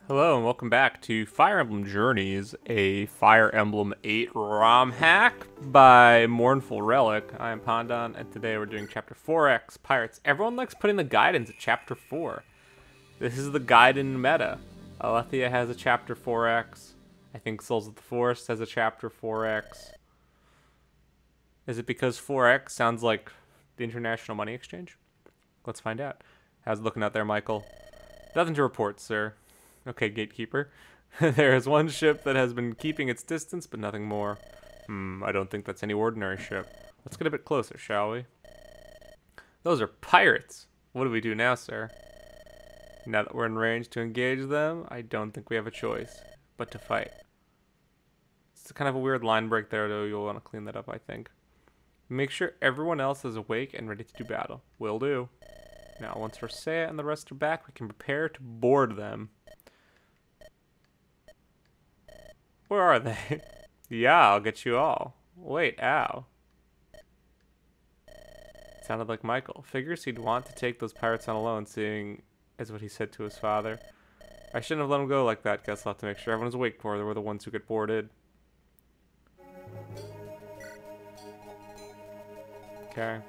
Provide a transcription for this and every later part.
Hello and welcome back to Fire Emblem Journeys, a Fire Emblem 8 ROM hack by MournfulRelic. I am Pandan, and today we're doing Chapter 4X, Pirates. Everyone likes putting the guidance at Chapter 4. This is the Gaiden meta. Alethea has a Chapter 4X. I think Souls of the Forest has a Chapter 4X. Is it because 4X sounds like the International Money Exchange? Let's find out. How's it looking out there, Michael? Nothing to report, sir. Okay, gatekeeper. There is one ship that has been keeping its distance, but nothing more. I don't think that's any ordinary ship. Let's get a bit closer, shall we? Those are pirates. What do we do now, sir? Now that we're in range to engage them, I don't think we have a choice but to fight. It's kind of a weird line break there, though. You'll want to clean that up, I think. Make sure everyone else is awake and ready to do battle. Will do. Now, once Rosea and the rest are back, we can prepare to board them. Where are they? Yeah, I'll get you all. Wait, ow. Sounded like Michael. Figures he'd want to take those pirates on alone, seeing as what he said to his father. I shouldn't have let him go like that. Guess I'll have to make sure everyone's awake for. They were the ones who get boarded. Okay.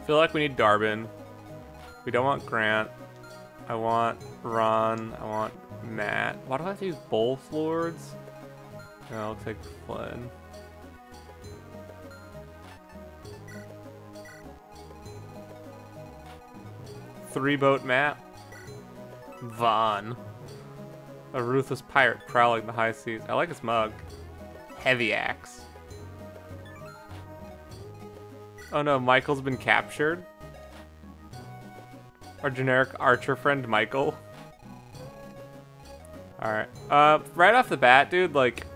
Feel like we need Darbin. We don't want Grant. I want Ron. I want Matt. Why do I have to use both lords? No, I'll take Flynn. Three-boat Matt. Vaughn. A ruthless pirate prowling the high seas. I like his mug. Heavy axe. Oh no, Michael's been captured. Our generic archer friend, Michael. Alright. Right off the bat, dude, like,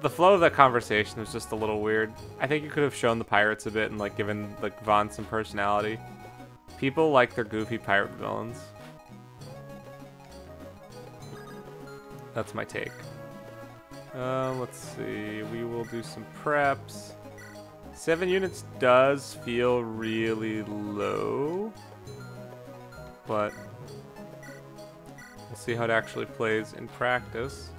the flow of that conversation was just a little weird. I think you could have shown the pirates a bit and, like, given, like, Vaughn some personality. People like their goofy pirate villains. That's my take. Let's see. We will do some preps. 7 units does feel really low. But we'll see how it actually plays in practice.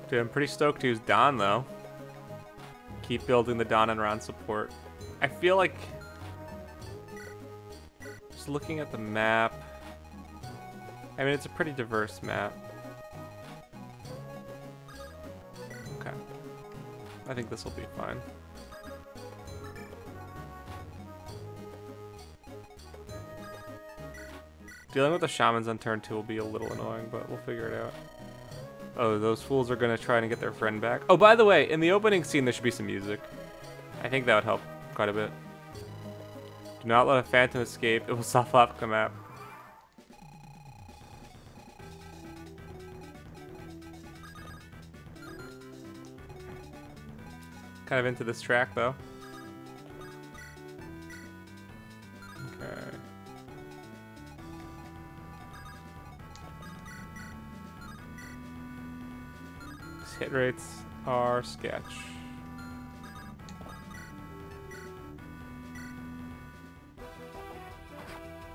Dude, I'm pretty stoked to use Don, though. Keep building the Don and Ron support. I feel like, just looking at the map, I mean, it's a pretty diverse map. Okay. I think this will be fine. Dealing with the shamans on turn 2 will be a little annoying, but we'll figure it out. Oh, those fools are gonna try and get their friend back. Oh, by the way, in the opening scene, there should be some music. I think that would help quite a bit. Do not let a phantom escape. It will self-lock the map. Kind of into this track, though. Okay. These hit rates are sketch.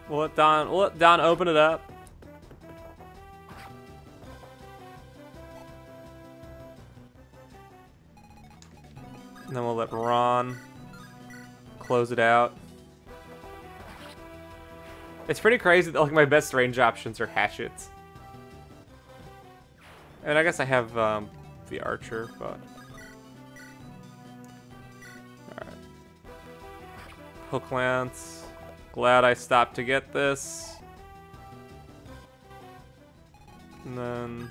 We'll let Don open it up. And then we'll let Ron close it out. It's pretty crazy that, like, my best range options are hatchets. And I guess I have the archer, but alright. Hook lance. Glad I stopped to get this. And then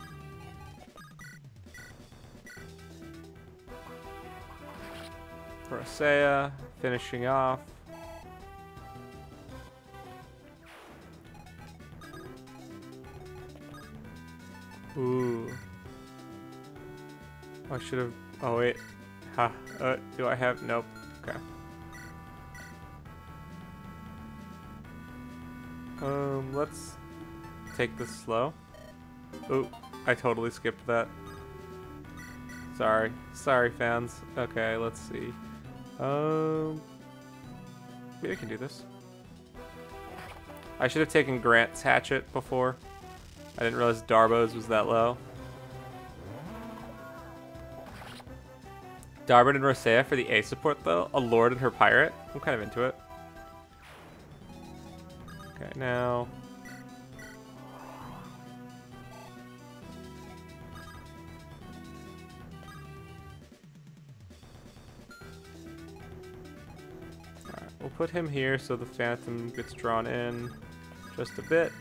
Rosea finishing off. Ooh. I should have. Oh, wait. Ha. Do I have. Nope. Okay. Let's take this slow. Oh, I totally skipped that. Sorry. Sorry, fans. Okay, let's see. Maybe I can do this. I should have taken Grant's hatchet before. I didn't realize Darbo's was that low. Darbin and Rosea for the A support though. A Lord and her pirate. I'm kind of into it. Okay, now. Alright, we'll put him here so the Phantom gets drawn in just a bit.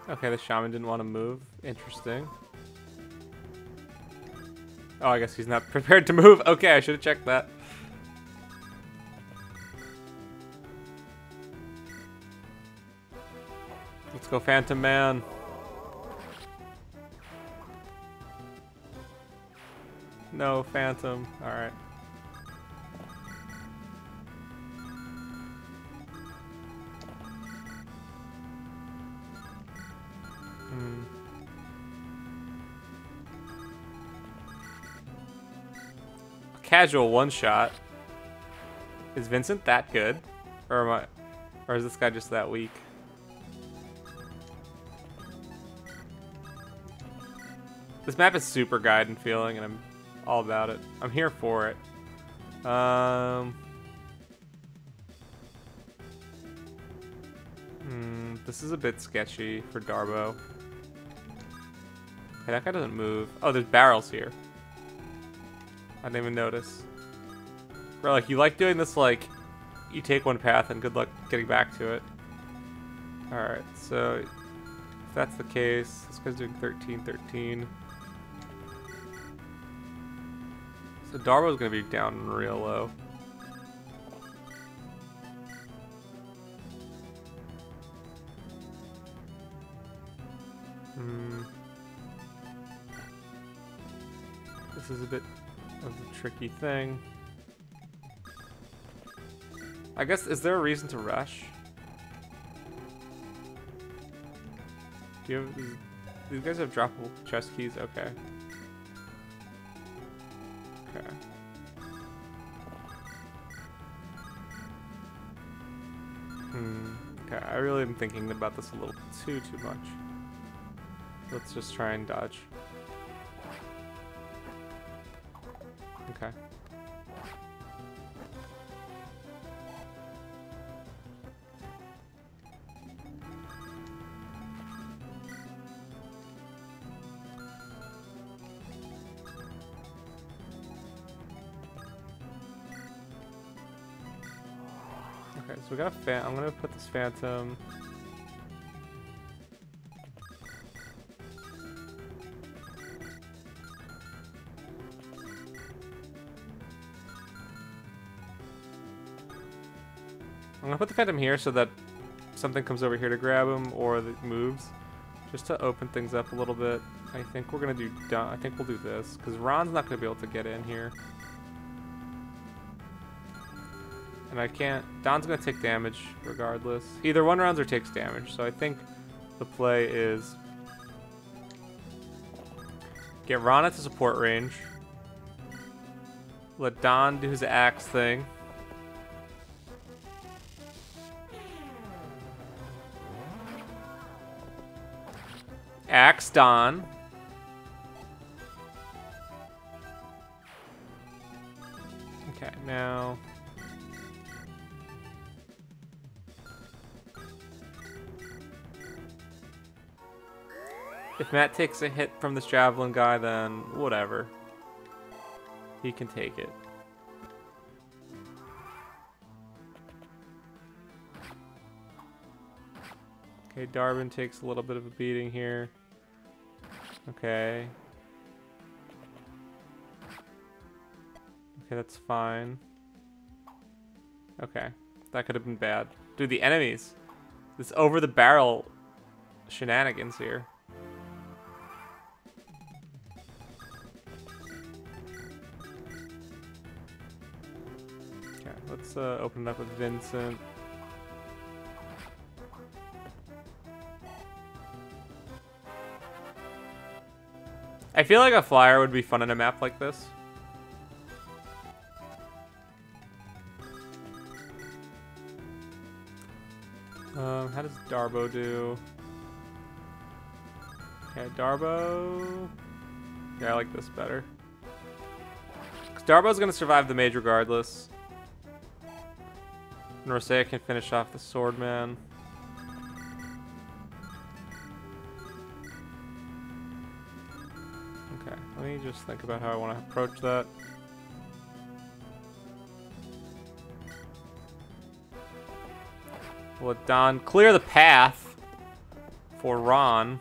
Okay, the shaman didn't want to move. Interesting. Oh, I guess he's not prepared to move. Okay, I should have checked that. Let's go, Phantom Man. No, Phantom. Alright. Casual one shot. Is Vincent that good? Or is this guy just that weak? This map is super guided feeling and I'm all about it. I'm here for it. This is a bit sketchy for Darbo. Okay, that guy doesn't move. Oh, there's barrels here. I didn't even notice. Relic, you like doing this, like, you take one path and good luck getting back to it. Alright, so if that's the case, this guy's doing 13-13. So Darbo's gonna be down real low. This is a bit of a tricky thing. I guess, is there a reason to rush? Do you have, these guys have droppable chest keys? Okay. Okay. Okay, I really am thinking about this a little too much. Let's just try and dodge. Okay. Okay, so we got a I'm gonna put this Phantom. I'm gonna put the Phantom here so that something comes over here to grab him or that moves, just to open things up a little bit. I think we're gonna do. I think we'll do this because Ron's not gonna be able to get in here, and I can't. Don's gonna take damage regardless. Either one rounds or takes damage. So I think the play is get Ron at the support range. Let Don do his axe thing. Axe Don. Okay, now. If Matt takes a hit from this javelin guy, then whatever. He can take it. Okay, Darwin takes a little bit of a beating here. Okay. Okay, that's fine. Okay. That could have been bad. Dude, the enemies. This over-the-barrel shenanigans here. Okay, let's open it up with Vincent. I feel like a flyer would be fun in a map like this. How does Darbo do? Okay, Darbo. Yeah, I like this better. Because Darbo's gonna survive the mage regardless. And Rosea can finish off the Swordman. Okay, let me just think about how I want to approach that. We'll let Don clear the path for Ron.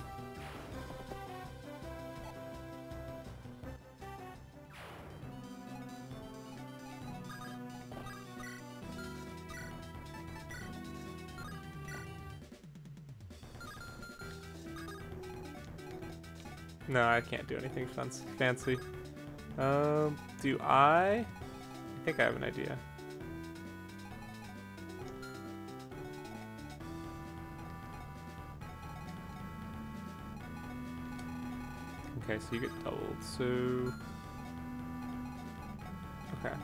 No, I can't do anything fancy. Do I think I have an idea. Okay, so you get doubled, so... Okay,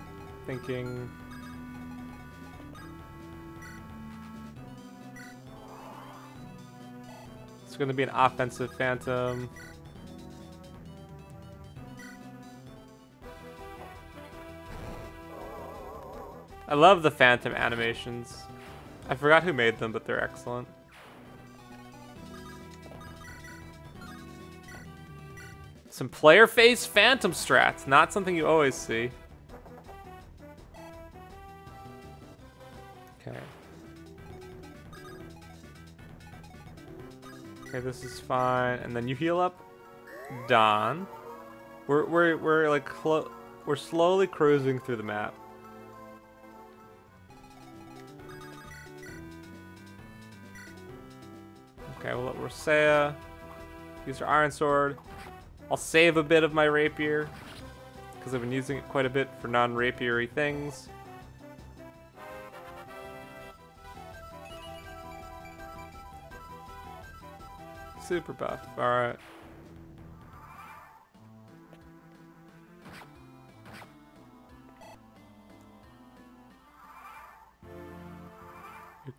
thinking... It's gonna be an offensive Phantom. I love the Phantom animations. I forgot who made them, but they're excellent. Some player face Phantom strats, not something you always see. Okay. Okay, this is fine. And then you heal up Don. We're like we're slowly cruising through the map. Okay, we'll let Rosea use her Iron Sword. I'll save a bit of my rapier because I've been using it quite a bit for non-rapiery things. Super buff. Alright.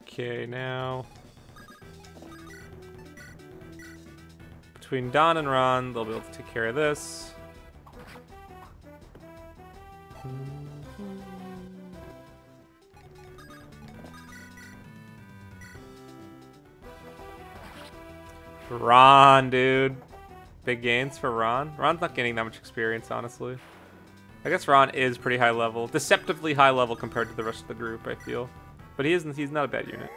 Okay, now... Between Don and Ron, they'll be able to take care of this. Ron, dude. Big gains for Ron. Ron's not gaining that much experience, honestly. I guess Ron is pretty high level. Deceptively high level compared to the rest of the group, I feel. But he's not a bad unit.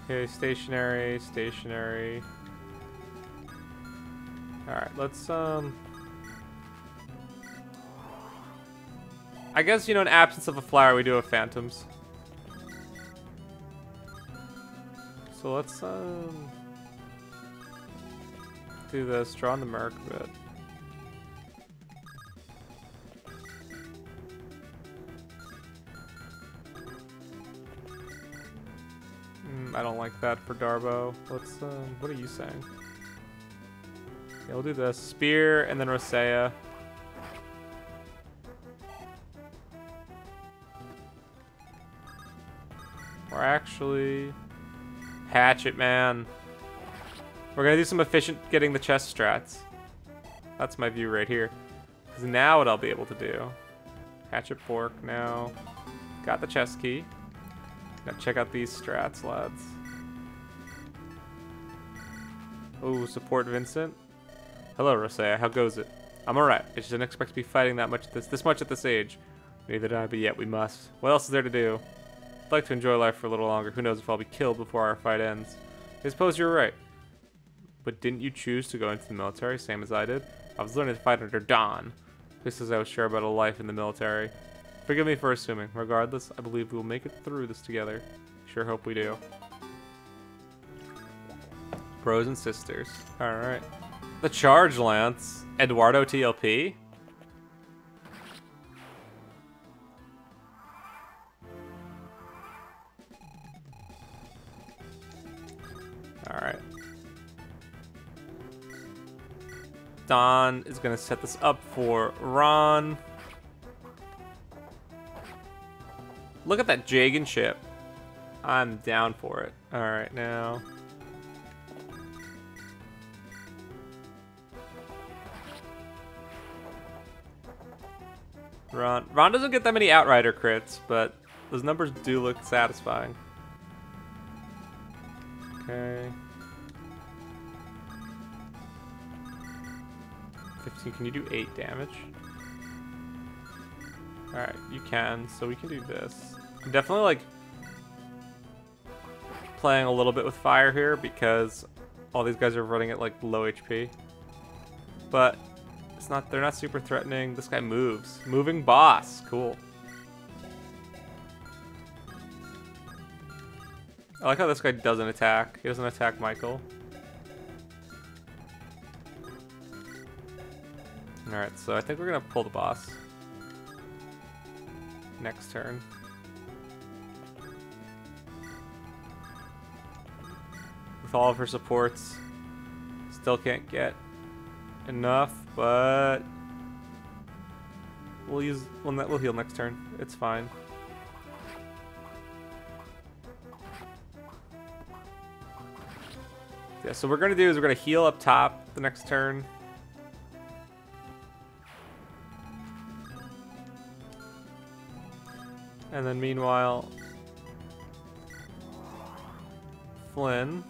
Okay, stationary, stationary. Alright, let's, I guess, you know, in absence of a flyer, we do have Phantoms. So let's, do this, draw on the Merc a bit. I don't like that for Darbo. Let's, what are you saying? Yeah, we'll do this. Spear, and then Rosea. Or actually... Hatchet, man. We're gonna do some efficient getting the chest strats. That's my view right here. Because now what I'll be able to do... Hatchet Fork now. Got the chest key. Now check out these strats, lads. Oh, support Vincent. Hello, Rosea. How goes it? I'm alright. I just didn't expect to be fighting that much this much at this age. Neither did I, but yet we must. What else is there to do? I'd like to enjoy life for a little longer. Who knows if I'll be killed before our fight ends. I suppose you're right. But didn't you choose to go into the military, same as I did? I was learning to fight under Dawn. Just as I was sure about a life in the military. Forgive me for assuming. Regardless, I believe we will make it through this together. Sure hope we do. Bros and sisters. Alright. The Charge Lance. Eduardo TLP. Alright. Don is going to set this up for Ron. Look at that Jagan ship. I'm down for it. Alright, now. Ron doesn't get that many Outrider crits, but those numbers do look satisfying. Okay. 15, can you do 8 damage? Alright, you can, so we can do this. I'm definitely like playing a little bit with fire here because all these guys are running at like low HP. But it's not, they're not super threatening. This guy moves. Moving boss, cool. I like how this guy doesn't attack. He doesn't attack Michael. Alright, so I think we're gonna pull the boss. Next turn. With all of her supports. Still can't get enough, but we'll heal next turn. It's fine. Yeah, so what we're gonna do is we're gonna heal up top the next turn. And then meanwhile, Flynn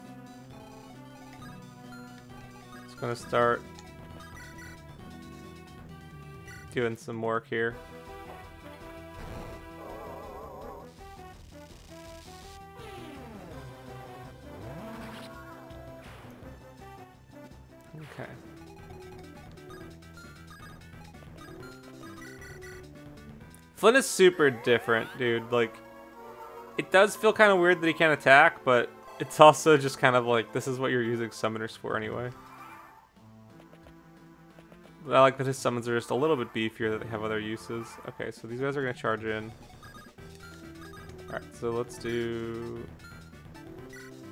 is gonna start doing some work here. Okay. Flynn is super different, dude. Like, it does feel kind of weird that he can't attack, but it's also just kind of like, this is what you're using summoners for anyway. But I like that his summons are just a little bit beefier, that they have other uses. Okay, so these guys are going to charge in. Alright, so let's do...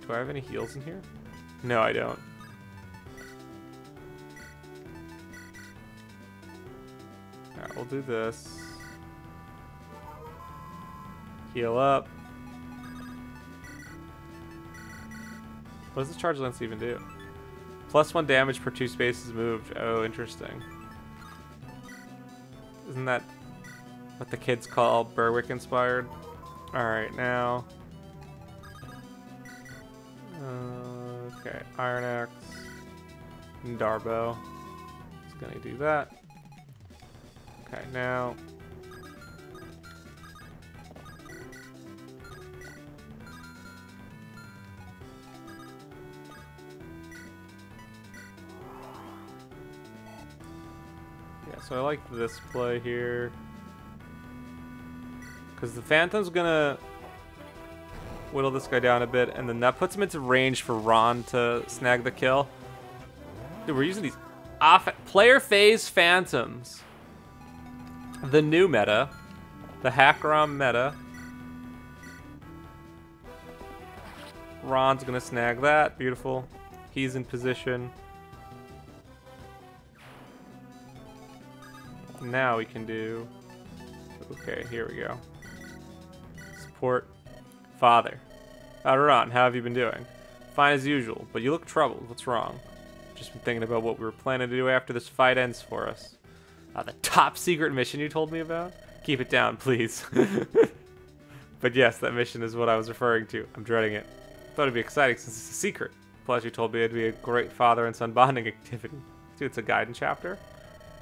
Do I have any heals in here? No, I don't. Alright, we'll do this. Heal up. What does the charge lance even do? +1 damage per 2 spaces moved. Oh, interesting. Isn't that what the kids call Berwick inspired? Alright, now. Okay, Iron Axe. And Darbo. It's gonna do that. Okay, now. So I like this play here. Because the Phantom's gonna whittle this guy down a bit, and then that puts him into range for Ron to snag the kill. Dude, we're using these player phase Phantoms. The new meta. The hackrom meta. Ron's gonna snag that. Beautiful. He's in position. Now we can do... Okay, here we go. Support. Father. Ron, how have you been doing? Fine as usual, but you look troubled. What's wrong? Just been thinking about what we were planning to do after this fight ends for us. The top secret mission you told me about? Keep it down, please. But yes, that mission is what I was referring to. I'm dreading it. Thought it'd be exciting since it's a secret. Plus, you told me it'd be a great father and son bonding activity. Dude, it's a guidance chapter?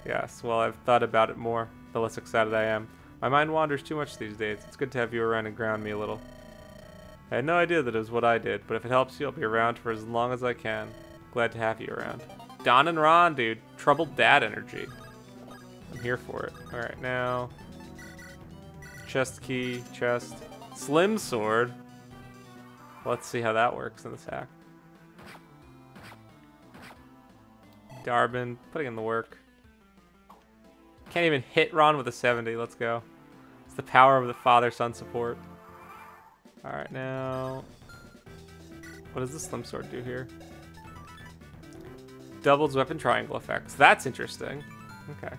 Yes, well, I've thought about it more, the less excited I am. My mind wanders too much these days. It's good to have you around and ground me a little. I had no idea that it was what I did, but if it helps you, I'll be around for as long as I can. Glad to have you around. Don and Ron, dude. Troubled dad energy. I'm here for it. Alright, now. Chest key, chest. Slim sword. Let's see how that works in this hack. Darbin, putting in the work. Can't even hit Ron with a 70. Let's go. It's the power of the father-son support. Alright, now... What does the Slim Sword do here? Doubles weapon triangle effects. That's interesting. Okay.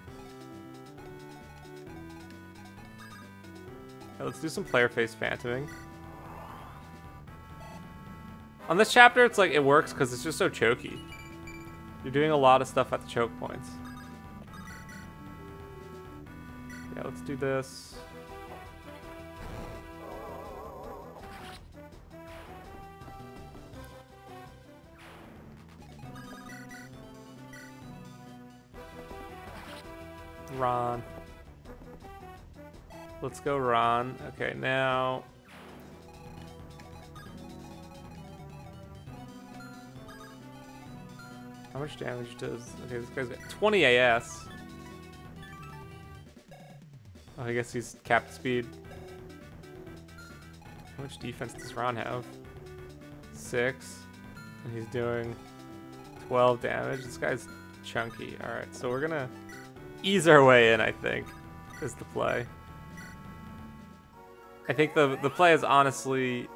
Right, let's do some player face phantoming. On this chapter, it's like, it works because it's just so choky. You're doing a lot of stuff at the choke points. Yeah, let's do this. Ron. Let's go Ron. Okay, now... How much damage does... Okay, this guy's got 20 AS. Oh, I guess he's capped speed. How much defense does Ron have? 6. And he's doing 12 damage. This guy's chunky. Alright, so we're gonna ease our way in, I think, is the play. I think the play is honestly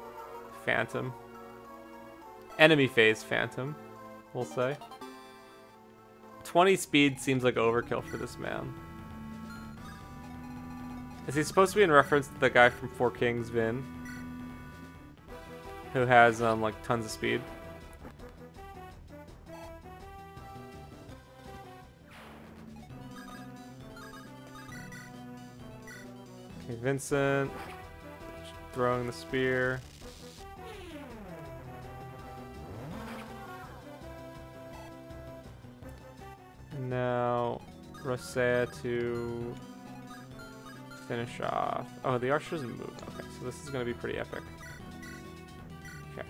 Phantom. Enemy phase Phantom, we'll say. 20 speed seems like overkill for this man. Is he supposed to be in reference to the guy from Four Kings, Vin? Who has, like, tons of speed? Okay, Vincent. Throwing the spear. And now, Rosea to finish off. Oh, the archer doesn't move. Okay, so this is going to be pretty epic. Okay.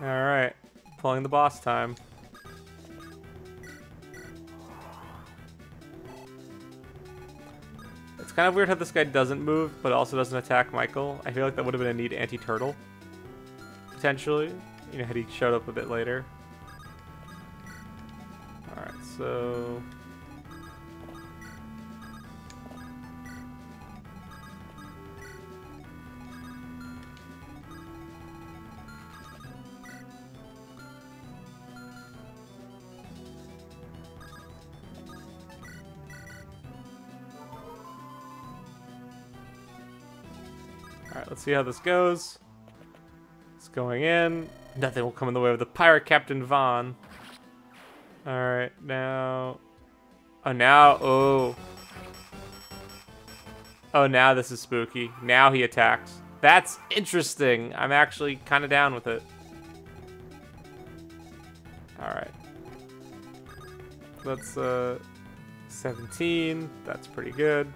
Alright, pulling the boss time. It's kind of weird how this guy doesn't move, but also doesn't attack Michael. I feel like that would have been a neat anti-turtle. Potentially. You know, had he showed up a bit later. Alright, so... Alright, let's see how this goes. It's going in. Nothing will come in the way of the pirate Captain Vaughn. Alright, now... Oh, now... Oh. Oh, now this is spooky. Now he attacks. That's interesting. I'm actually kind of down with it. Alright. Let's, 17. That's pretty good.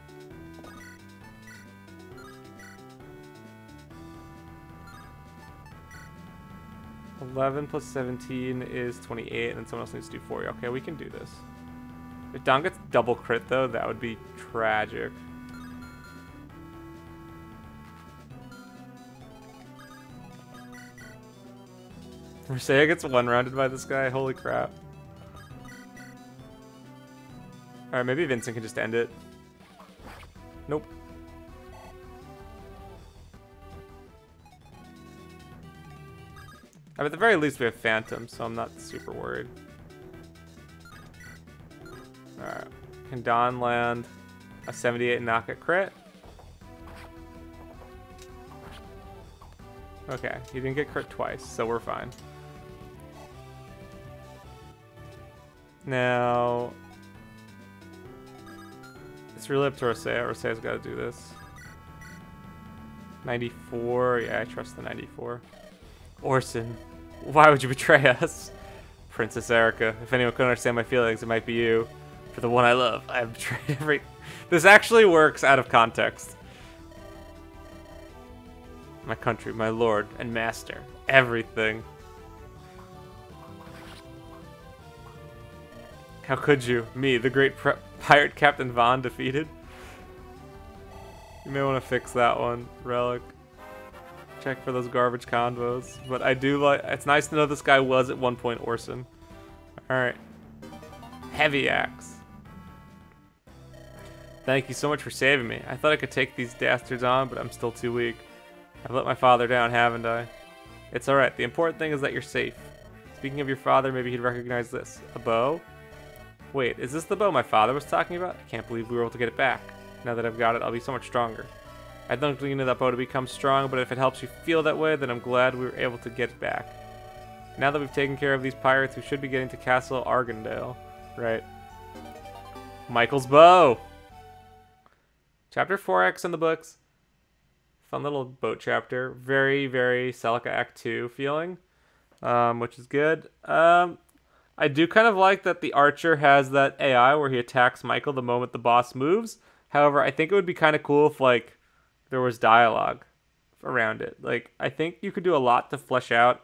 11 plus 17 is 28, and then someone else needs to do 40. Okay, we can do this. If Don gets double crit, though, that would be tragic. Rosea gets one-rounded by this guy. Holy crap. Alright, maybe Vincent can just end it. Nope. At the very least, we have Phantom, so I'm not super worried. Alright. Can Don land a 78 knock-at crit? Okay, he didn't get crit twice, so we're fine. Now... It's really up to Rosea. Rosea's got to do this. 94. Yeah, I trust the 94. Orson. Why would you betray us? Princess Erica. If anyone could understand my feelings, it might be you. For the one I love, I have betrayed every... This actually works out of context. My country, my lord and master. Everything. How could you? Me, the great pirate Captain Vaughn, defeated? You may want to fix that one, Relic. Check for those garbage convos. But I do like... It's nice to know this guy was at one point Orson. Alright. Heavy axe. Thank you so much for saving me. I thought I could take these dastards on, but I'm still too weak. I've let my father down, haven't I? It's alright. The important thing is that you're safe. Speaking of your father, maybe he'd recognize this. A bow? Wait, is this the bow my father was talking about? I can't believe we were able to get it back. Now that I've got it, I'll be so much stronger. I don't really need that bow to become strong, but if it helps you feel that way, then I'm glad we were able to get it back. Now that we've taken care of these pirates, we should be getting to Castle Argondale. Right. Michael's bow! Chapter 4X in the books. Fun little boat chapter. Very, very Celica Act 2 feeling, which is good. I do kind of like that the archer has that AI where he attacks Michael the moment the boss moves. However, I think it would be kind of cool if, like, there was dialogue around it. Like, I think you could do a lot to flesh out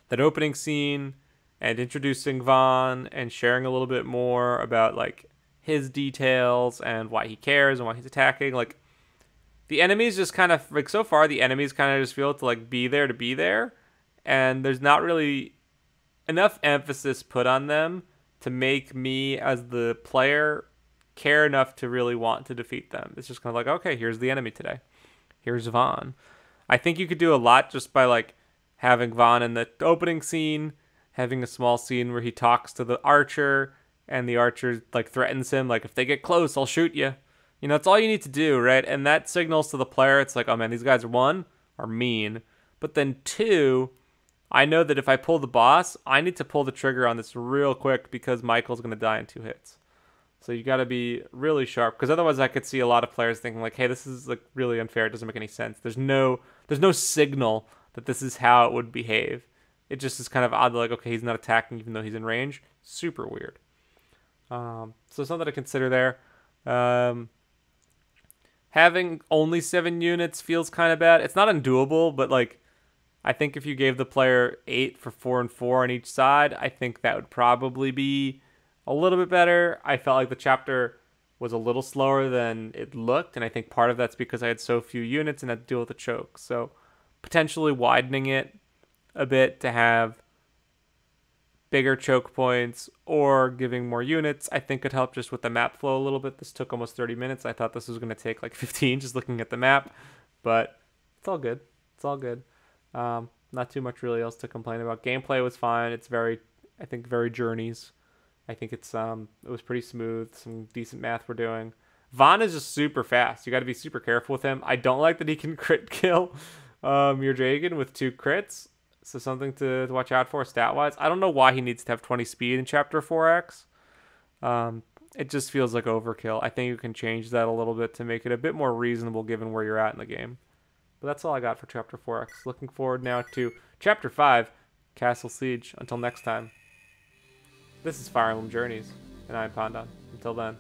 that opening scene and introducing Vaughn and sharing a little bit more about, like, his details and why he cares and why he's attacking. Like, the enemies just kind of, like, so far the enemies kind of just feel to, like, be there. And there's not really enough emphasis put on them to make me as the player care enough to really want to defeat them. It's just kind of like, okay, here's the enemy today. Here's Vaughn. I think you could do a lot just by, like, having Vaughn in the opening scene, having a small scene where he talks to the archer, and the archer, like, threatens him, like, if they get close, I'll shoot you. You know, that's all you need to do, right? And that signals to the player, it's like, oh man, these guys are mean. But then two, I know that if I pull the boss, I need to pull the trigger on this real quick because Michael's going to die in 2 hits. So you got to be really sharp, because otherwise I could see a lot of players thinking like, hey, this is, like, really unfair. It doesn't make any sense. There's no signal that this is how it would behave. It just is kind of odd, like, okay, he's not attacking even though he's in range. Super weird. So something to consider there. Having only 7 units feels kind of bad. It's not undoable, but, like, I think if you gave the player 8 for 4 and 4 on each side, I think that would probably be a little bit better. I felt like the chapter was a little slower than it looked, and I think part of that's because I had so few units and had to deal with the choke. So potentially widening it a bit to have bigger choke points or giving more units, I think could help just with the map flow a little bit. This took almost 30 minutes. I thought this was going to take like 15 just looking at the map, but it's all good. It's all good. Not too much really else to complain about. Gameplay was fine. It's very, I think, very Journeys. I think it was pretty smooth. Some decent math we're doing. Vaughn is just super fast. You got to be super careful with him. I don't like that he can crit kill your Dragon with 2 crits. So something to watch out for stat-wise. I don't know why he needs to have 20 speed in Chapter 4X. It just feels like overkill. I think you can change that a little bit to make it a bit more reasonable given where you're at in the game. But that's all I got for Chapter 4X. Looking forward now to Chapter 5, Castle Siege. Until next time. This is Fire Emblem Journeys, and I'm Pandan. Until then.